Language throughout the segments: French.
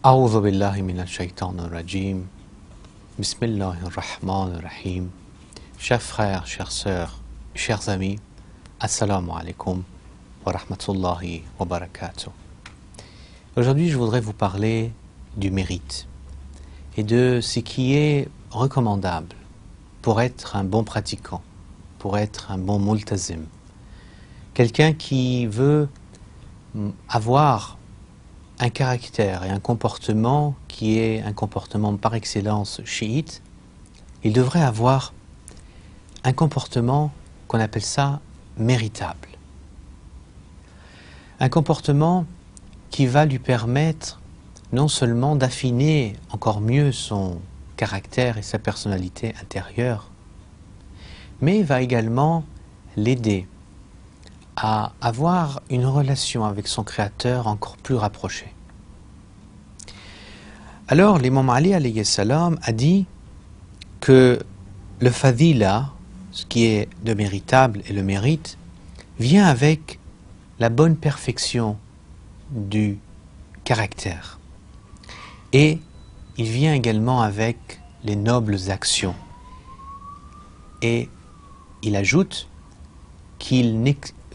أعوذ بالله من الشيطان الرجيم. بسم الله الرحمن الرحيم. Chers frères, chères sœurs, chers amis, Assalamu alaikum wa rahmatullahi wa barakatuh. Aujourd'hui, je voudrais vous parler du mérite et de ce qui est recommandable pour être un bon pratiquant, pour être un bon multazim. Quelqu'un qui veut avoir un caractère et un comportement qui est un comportement par excellence chiite, il devrait avoir un comportement qu'on appelle ça méritable. Un comportement qui va lui permettre non seulement d'affiner encore mieux son caractère et sa personnalité intérieure, mais va également l'aider à avoir une relation avec son Créateur encore plus rapprochée. Alors, l'imam Ali alayhi salam a dit que le fadila, ce qui est de méritable et le mérite, vient avec la bonne perfection du caractère. Et il vient également avec les nobles actions. Et il ajoute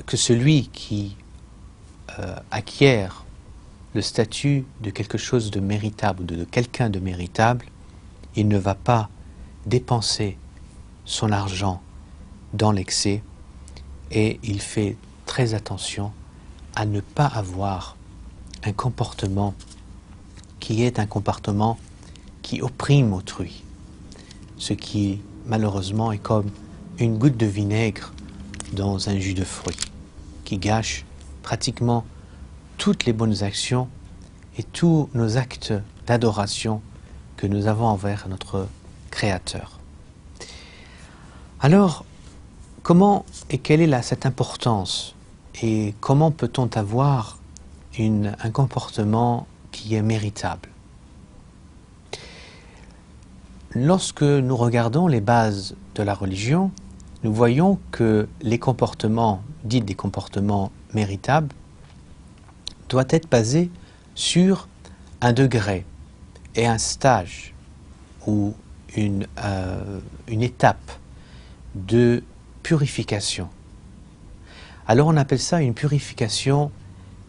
que celui qui acquiert le statut de quelque chose de méritable, de quelqu'un de méritable, il ne va pas dépenser son argent dans l'excès et il fait très attention à ne pas avoir un comportement qui est un comportement qui opprime autrui, ce qui malheureusement est comme une goutte de vinaigre dans un jus de fruits, qui gâche pratiquement toutes les bonnes actions et tous nos actes d'adoration que nous avons envers notre Créateur. Alors, comment et quelle est cette importance et comment peut-on avoir un comportement qui est méritable? Lorsque nous regardons les bases de la religion, nous voyons que les comportements, dits des comportements méritables, doivent être basés sur un degré et un stage ou une étape de purification. Alors on appelle ça une purification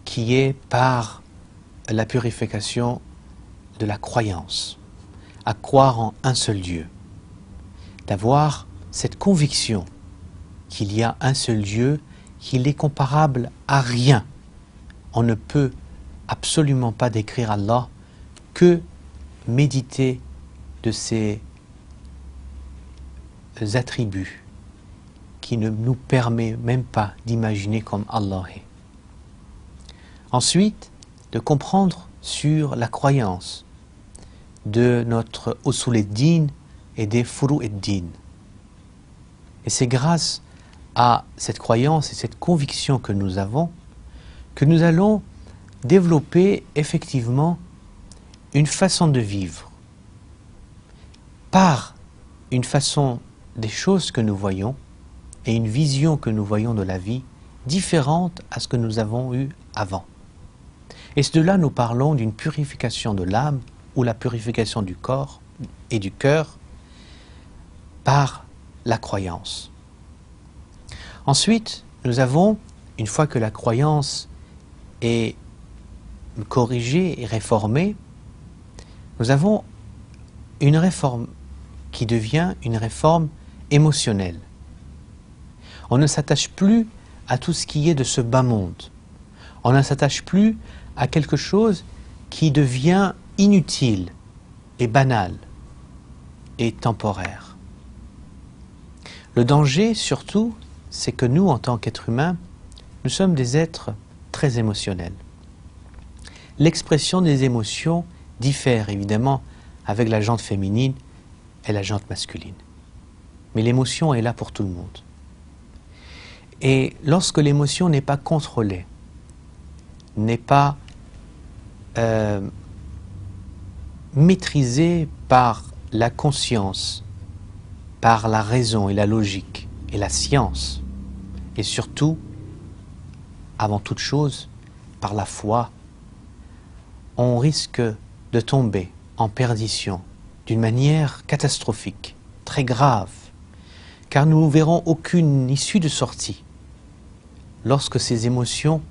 qui est par la purification de la croyance, à croire en un seul Dieu, d'avoir cette conviction qu'il y a un seul Dieu, qu'il est comparable à rien. On ne peut absolument pas décrire Allah que méditer de ses attributs qui ne nous permet même pas d'imaginer comme Allah est. Ensuite, de comprendre sur la croyance de notre usul ad-din et des furu ad-din. Et c'est grâce à cette croyance et cette conviction que nous avons que nous allons développer effectivement une façon de vivre par une façon des choses que nous voyons et une vision que nous voyons de la vie différente à ce que nous avons eu avant. Et de là, nous parlons d'une purification de l'âme ou la purification du corps et du cœur par la croyance. Ensuite, nous avons, une fois que la croyance est corrigée et réformée, nous avons une réforme qui devient une réforme émotionnelle. On ne s'attache plus à tout ce qui est de ce bas monde. On ne s'attache plus à quelque chose qui devient inutile et banal et temporaire. Le danger, surtout, c'est que nous, en tant qu'êtres humains, nous sommes des êtres très émotionnels. L'expression des émotions diffère évidemment avec la jante féminine et la jante masculine. Mais l'émotion est là pour tout le monde. Et lorsque l'émotion n'est pas contrôlée, n'est pas maîtrisée par la conscience, par la raison et la logique et la science, et surtout, avant toute chose, par la foi, on risque de tomber en perdition d'une manière catastrophique, très grave, car nous ne verrons aucune issue de sortie lorsque ces émotions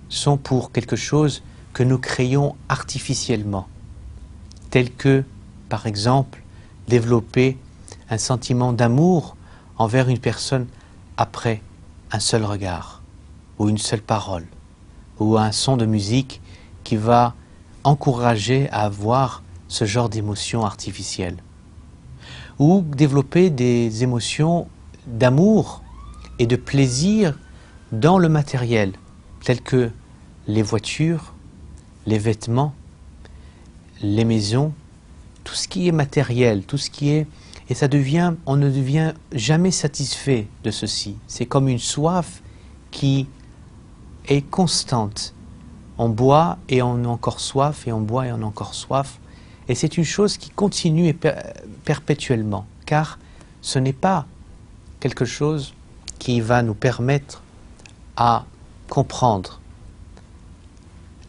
sont pour quelque chose que nous créons artificiellement, tel que, par exemple, développer un sentiment d'amour envers une personne après un seul regard, ou une seule parole, ou un son de musique qui va encourager à avoir ce genre d'émotions artificielles. Ou développer des émotions d'amour et de plaisir dans le matériel, tels que les voitures, les vêtements, les maisons, tout ce qui est matériel, tout ce qui est... Et ça devient, on ne devient jamais satisfait de ceci. C'est comme une soif qui est constante. On boit et on a encore soif, et on boit et on a encore soif. Et c'est une chose qui continue perpétuellement, car ce n'est pas quelque chose qui va nous permettre à comprendre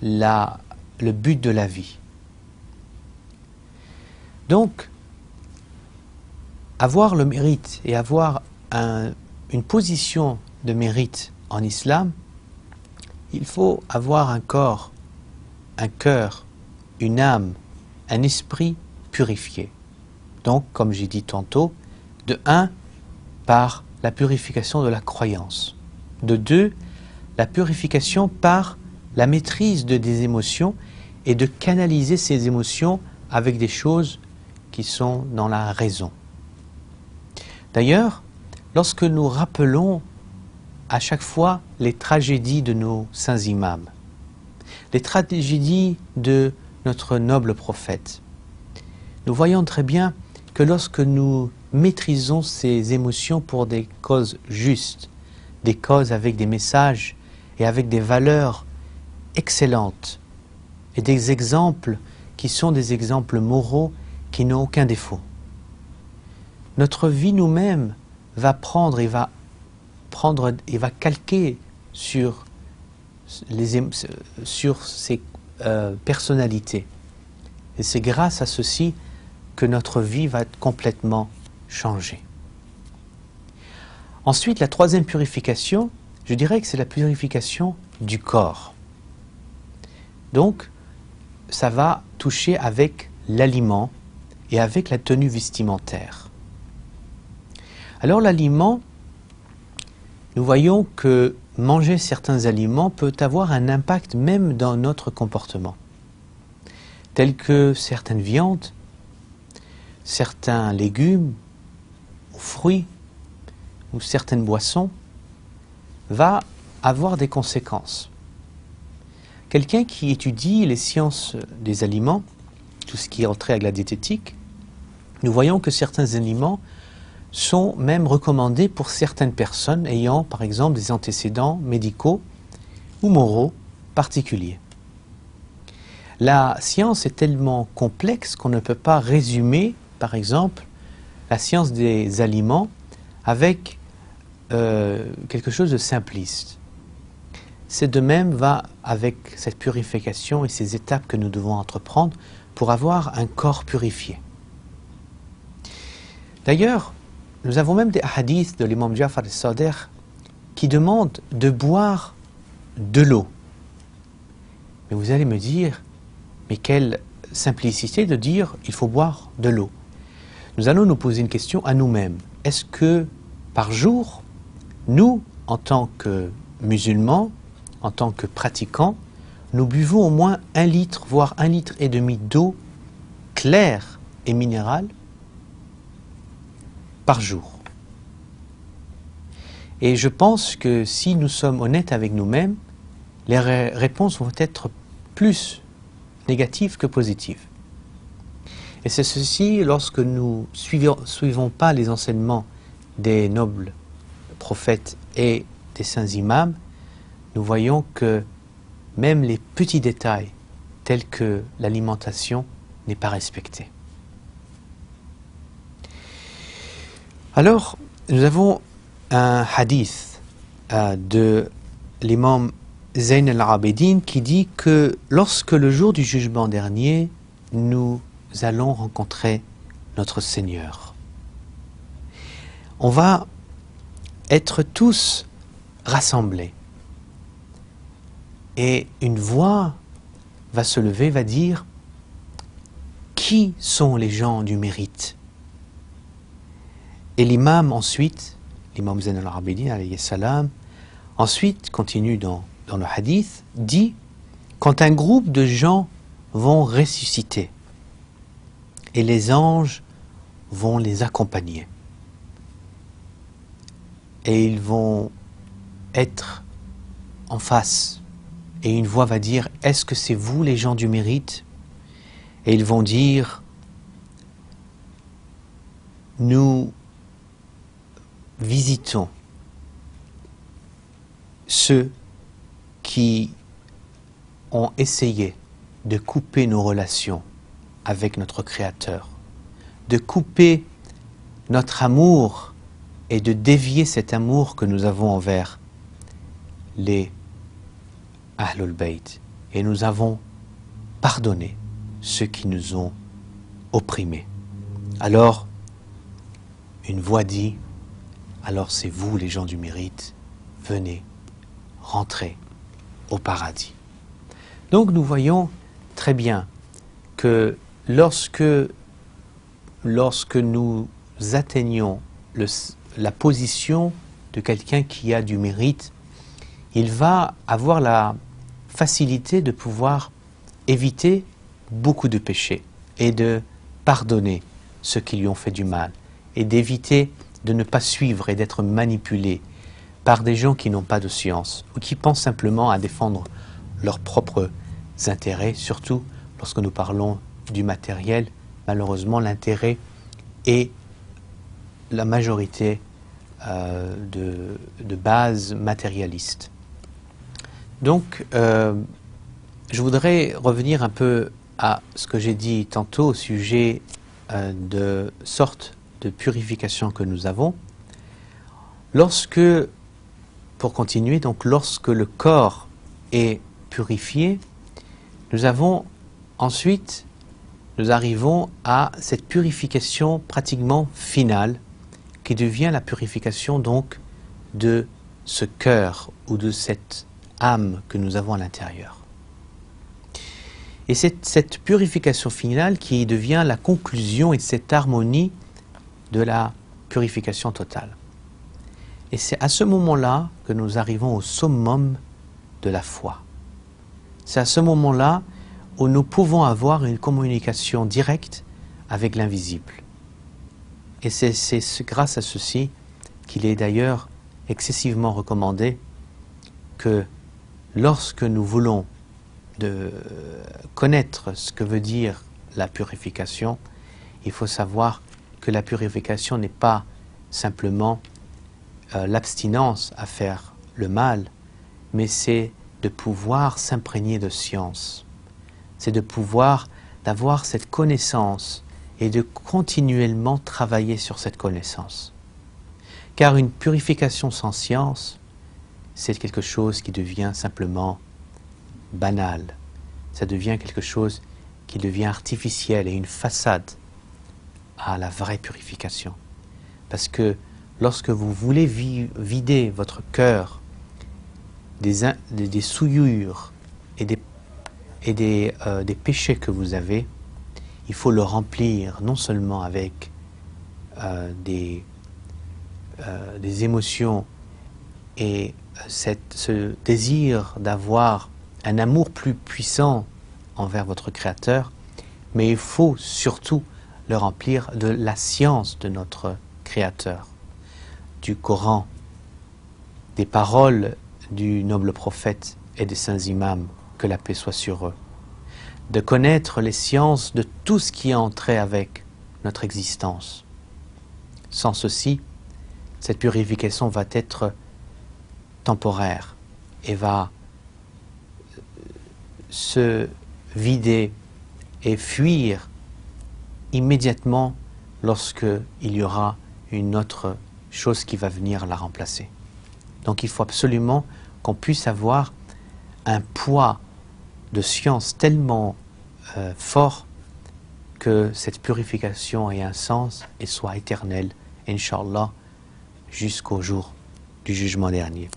le but de la vie. Donc, avoir le mérite et avoir une position de mérite en islam, il faut avoir un corps, un cœur, une âme, un esprit purifié. Donc, comme j'ai dit tantôt, de 1, par la purification de la croyance. De 2, la purification par la maîtrise des émotions et de canaliser ces émotions avec des choses qui sont dans la raison. D'ailleurs, lorsque nous rappelons à chaque fois les tragédies de nos saints imams, les tragédies de notre noble prophète, nous voyons très bien que lorsque nous maîtrisons ces émotions pour des causes justes, des causes avec des messages et avec des valeurs excellentes et des exemples qui sont des exemples moraux qui n'ont aucun défaut, notre vie nous-mêmes va prendre et va calquer sur ces personnalités. Et c'est grâce à ceci que notre vie va être complètement changée. Ensuite, la troisième purification, je dirais que c'est la purification du corps. Donc, ça va toucher avec l'aliment et avec la tenue vestimentaire. Alors l'aliment, nous voyons que manger certains aliments peut avoir un impact même dans notre comportement, tels que certaines viandes, certains légumes, ou fruits, ou certaines boissons, va avoir des conséquences. Quelqu'un qui étudie les sciences des aliments, tout ce qui est entré avec la diététique, nous voyons que certains aliments sont même recommandés pour certaines personnes ayant, par exemple, des antécédents médicaux ou moraux particuliers. La science est tellement complexe qu'on ne peut pas résumer, par exemple, la science des aliments avec quelque chose de simpliste. C'est de même va avec cette purification et ces étapes que nous devons entreprendre pour avoir un corps purifié. D'ailleurs, nous avons même des hadiths de l'imam Ja'far al-Sadiq qui demandent de boire de l'eau. Mais vous allez me dire, mais quelle simplicité de dire il faut boire de l'eau. Nous allons nous poser une question à nous-mêmes. Est-ce que par jour, nous, en tant que musulmans, en tant que pratiquants, nous buvons au moins 1 litre, voire 1,5 litre d'eau claire et minérale par jour? Et je pense que si nous sommes honnêtes avec nous-mêmes, les réponses vont être plus négatives que positives. Et c'est ceci lorsque nous suivons pas les enseignements des nobles prophètes et des saints imams, nous voyons que même les petits détails tels que l'alimentation n'est pas respectée. Alors, nous avons un hadith de l'imam Zayn al-Abidin qui dit que lorsque le jour du jugement dernier nous allons rencontrer notre Seigneur. On va être tous rassemblés. Et une voix va se lever, va dire « Qui sont les gens du mérite ?» Et l'imam ensuite, l'imam Zayn al-Abidin alayhi salam, ensuite continue dans le hadith, dit « Quand un groupe de gens vont ressusciter et les anges vont les accompagner et ils vont être en face et une voix va dire « Est-ce que c'est vous les gens du mérite ?» Et ils vont dire « Nous visitons ceux qui ont essayé de couper nos relations avec notre Créateur, de couper notre amour et de dévier cet amour que nous avons envers les Ahlul Bayt. Et nous avons pardonné ceux qui nous ont opprimés. » Alors, une voix dit, alors c'est vous les gens du mérite, venez, rentrez au paradis. Donc nous voyons très bien que lorsque nous atteignons la position de quelqu'un qui a du mérite, il va avoir la facilité de pouvoir éviter beaucoup de péchés et de pardonner ceux qui lui ont fait du mal et d'éviter de ne pas suivre et d'être manipulé par des gens qui n'ont pas de science ou qui pensent simplement à défendre leurs propres intérêts, surtout lorsque nous parlons du matériel. Malheureusement, l'intérêt est la majorité de base matérialiste. Donc, je voudrais revenir un peu à ce que j'ai dit tantôt au sujet de sortes de purification que nous avons. Lorsque, pour continuer, donc lorsque le corps est purifié, nous avons ensuite, nous arrivons à cette purification pratiquement finale qui devient la purification donc de ce cœur ou de cette âme que nous avons à l'intérieur. Et c'est cette purification finale qui devient la conclusion et cette harmonie de la purification totale. Et c'est à ce moment-là que nous arrivons au summum de la foi. C'est à ce moment-là où nous pouvons avoir une communication directe avec l'invisible. Et c'est grâce à ceci qu'il est d'ailleurs excessivement recommandé que lorsque nous voulons connaître ce que veut dire la purification, il faut savoir que la purification n'est pas simplement l'abstinence à faire le mal, mais c'est de pouvoir s'imprégner de science. C'est de pouvoir d'avoir cette connaissance et de continuellement travailler sur cette connaissance. Car une purification sans science, c'est quelque chose qui devient simplement banal. Ça devient quelque chose qui devient artificiel et une façade à la vraie purification. Parce que lorsque vous voulez vider votre cœur des souillures et des péchés que vous avez, il faut le remplir non seulement avec des émotions et ce désir d'avoir un amour plus puissant envers votre Créateur, mais il faut surtout le remplir de la science de notre Créateur, du Coran, des paroles du noble prophète et des saints imams, que la paix soit sur eux, de connaître les sciences de tout ce qui est entré avec notre existence. Sans ceci, cette purification va être temporaire et va se vider et fuir immédiatement lorsque il y aura une autre chose qui va venir la remplacer. Donc il faut absolument qu'on puisse avoir un poids de science tellement fort que cette purification ait un sens et soit éternelle, Inch'Allah, jusqu'au jour du jugement dernier.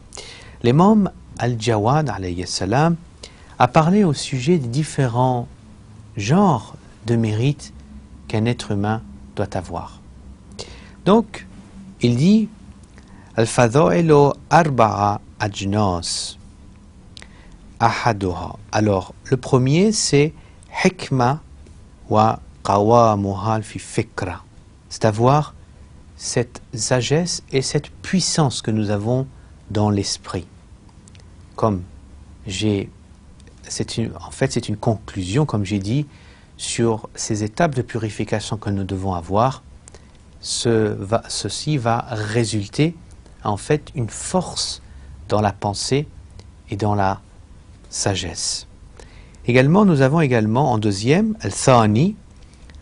L'imam Al-Jawad, alayhi salam, a parlé au sujet des différents genres de mérites qu'un être humain doit avoir. Donc, il dit Al-Fadha'ilu arba'a ajnas ahaduha. Alors, le premier, c'est hikma wa qawamuha fi fikra. C'est d'avoir cette sagesse et cette puissance que nous avons dans l'esprit. Comme en fait, c'est une conclusion, comme j'ai dit, sur ces étapes de purification que nous devons avoir. Ceci va résulter en fait une force dans la pensée et dans la sagesse. Également, nous avons également en deuxième, al-thani,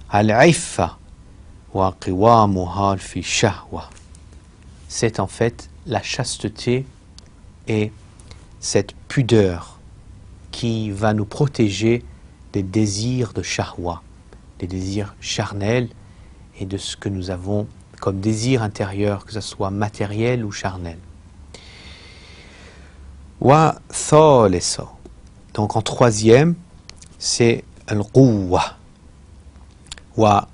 al-iffa wa qiwamuha fi shahwa. C'est en fait la chasteté et cette pudeur qui va nous protéger des désirs de shahwa, des désirs charnels et de ce que nous avons comme désir intérieur, que ce soit matériel ou charnel. Wa thalitha. Donc en troisième, c'est al-quwwa wa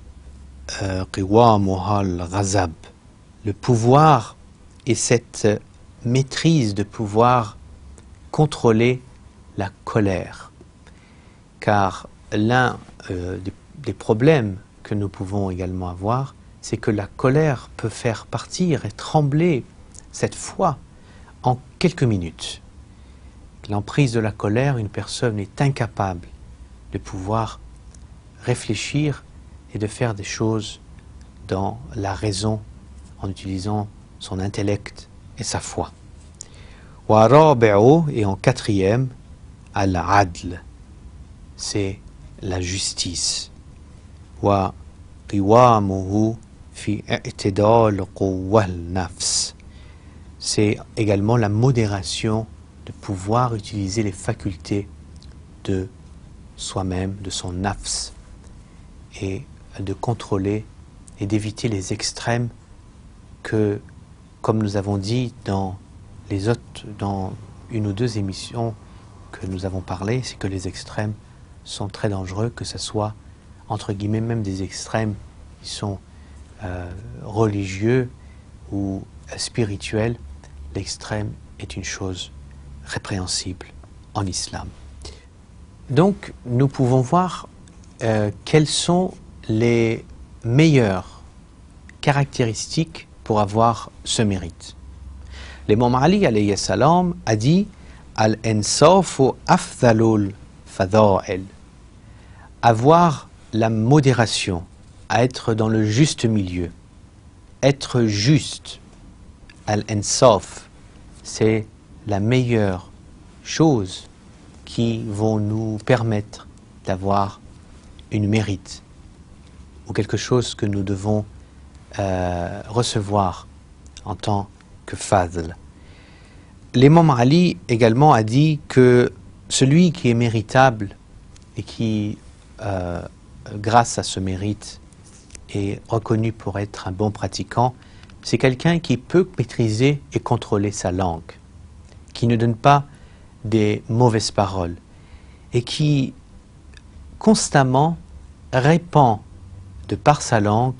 qiwamuha al-ghazab. Le pouvoir et cette maîtrise de pouvoir contrôler la colère. Car l'un des problèmes que nous pouvons également avoir, c'est que la colère peut faire partir et trembler cette foi en quelques minutes. L'emprise de la colère, une personne est incapable de pouvoir réfléchir et de faire des choses dans la raison en utilisant son intellect et sa foi. Wa rabi'u, et en quatrième, al-adl, c'est la justice. Wa qiwamuhu fi i'tidal quwwal nafs, c'est également la modération de pouvoir utiliser les facultés de soi-même, de son nafs, et de contrôler et d'éviter les extrêmes que, comme nous avons dit dans une ou deux émissions que nous avons parlé, c'est que les extrêmes sont très dangereux, que ce soit entre guillemets même des extrêmes qui sont religieux ou spirituels. L'extrême est une chose répréhensible en islam. Donc nous pouvons voir quelles sont les meilleures caractéristiques pour avoir ce mérite. L'imam Ali alayhi salam a dit Al-insafu afdalul fadha'il. Avoir la modération, à être dans le juste milieu, être juste. Al-insaf, c'est la meilleure chose qui vont nous permettre d'avoir une mérite ou quelque chose que nous devons recevoir en tant que fadl. L'imam Ali également a dit que celui qui est méritable et qui, grâce à ce mérite, est reconnu pour être un bon pratiquant, c'est quelqu'un qui peut maîtriser et contrôler sa langue, qui ne donne pas des mauvaises paroles et qui constamment répand de par sa langue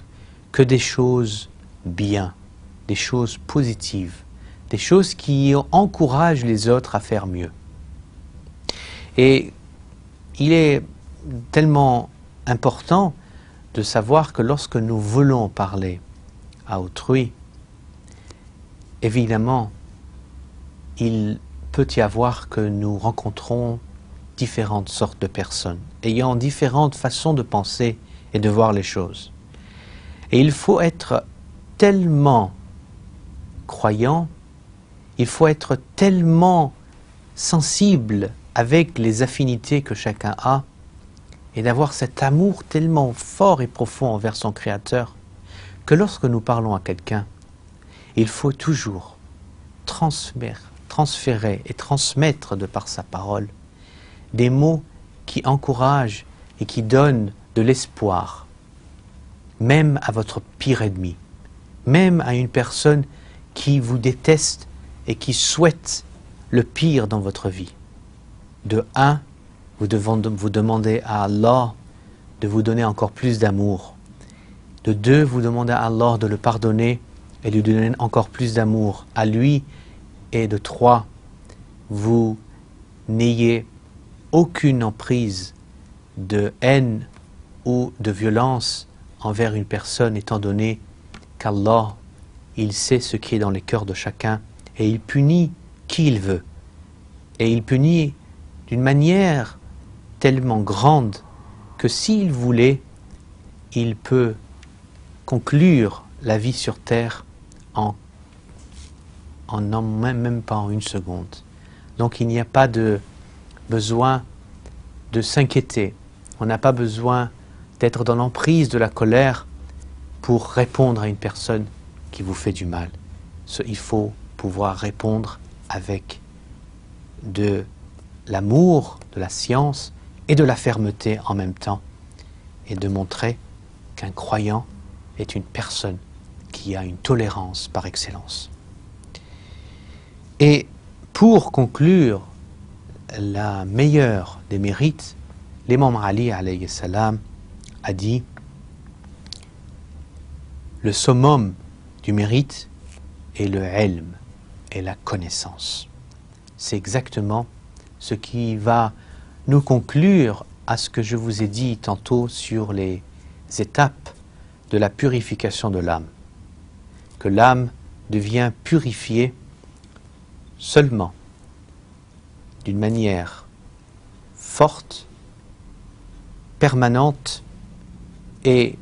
que des choses bien, des choses positives, des choses qui encouragent les autres à faire mieux. Et il est tellement important de savoir que lorsque nous voulons parler à autrui, évidemment, il peut y avoir que nous rencontrons différentes sortes de personnes, ayant différentes façons de penser et de voir les choses. Et il faut être tellement croyant, il faut être tellement sensible avec les affinités que chacun a, et d'avoir cet amour tellement fort et profond envers son Créateur, que lorsque nous parlons à quelqu'un, il faut toujours transférer et transmettre de par sa parole des mots qui encouragent et qui donnent de l'espoir même à votre pire ennemi, même à une personne qui vous déteste et qui souhaite le pire dans votre vie. De un, vous demandez à Allah de vous donner encore plus d'amour. De deux, vous demandez à Allah de le pardonner et de lui donner encore plus d'amour à lui. Et de trois, vous n'ayez aucune emprise de haine ou de violence envers une personne, étant donné qu'Allah, il sait ce qui est dans les cœurs de chacun et il punit qui il veut. Et il punit d'une manière tellement grande que s'il voulait, il peut conclure la vie sur terre en même pas en une seconde. Donc il n'y a pas de besoin de s'inquiéter. On n'a pas besoin d'être dans l'emprise de la colère pour répondre à une personne qui vous fait du mal. Il faut pouvoir répondre avec de l'amour, de la science et de la fermeté en même temps, et de montrer qu'un croyant est une personne qui a une tolérance par excellence. Et pour conclure la meilleure des mérites, l'imam Ali alayhi salam a dit: le summum du mérite est le ilm, et la connaissance. C'est exactement ce qui va nous conclure à ce que je vous ai dit tantôt sur les étapes de la purification de l'âme. Que l'âme devient purifiée seulement d'une manière forte, permanente et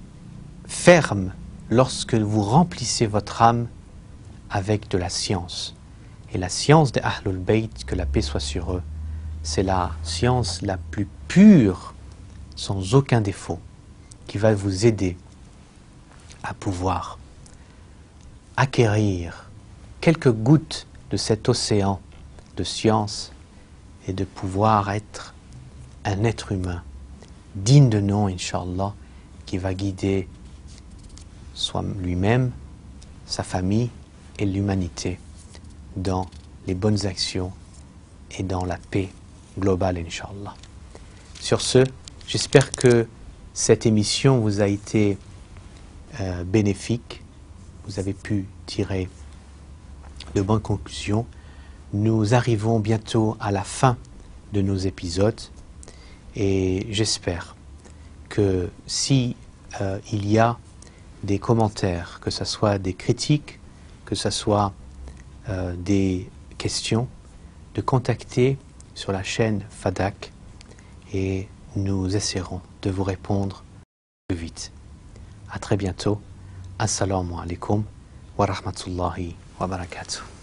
ferme lorsque vous remplissez votre âme avec de la science. Et la science des Ahlul Bayt, que la paix soit sur eux, c'est la science la plus pure, sans aucun défaut, qui va vous aider à pouvoir acquérir quelques gouttes de cet océan de science et de pouvoir être un être humain digne de nom, Inch'Allah, qui va guider soit lui-même, sa famille et l'humanité dans les bonnes actions et dans la paix globale, Inch'Allah. Sur ce, j'espère que cette émission vous a été bénéfique. Vous avez pu tirer de bonnes conclusions. Nous arrivons bientôt à la fin de nos épisodes et j'espère que si il y a des commentaires, que ce soit des critiques, que ce soit des questions, de contacter sur la chaîne Fadak et nous essaierons de vous répondre plus vite. À très bientôt. Assalamu alaikum wa rahmatullahi wa barakatuh.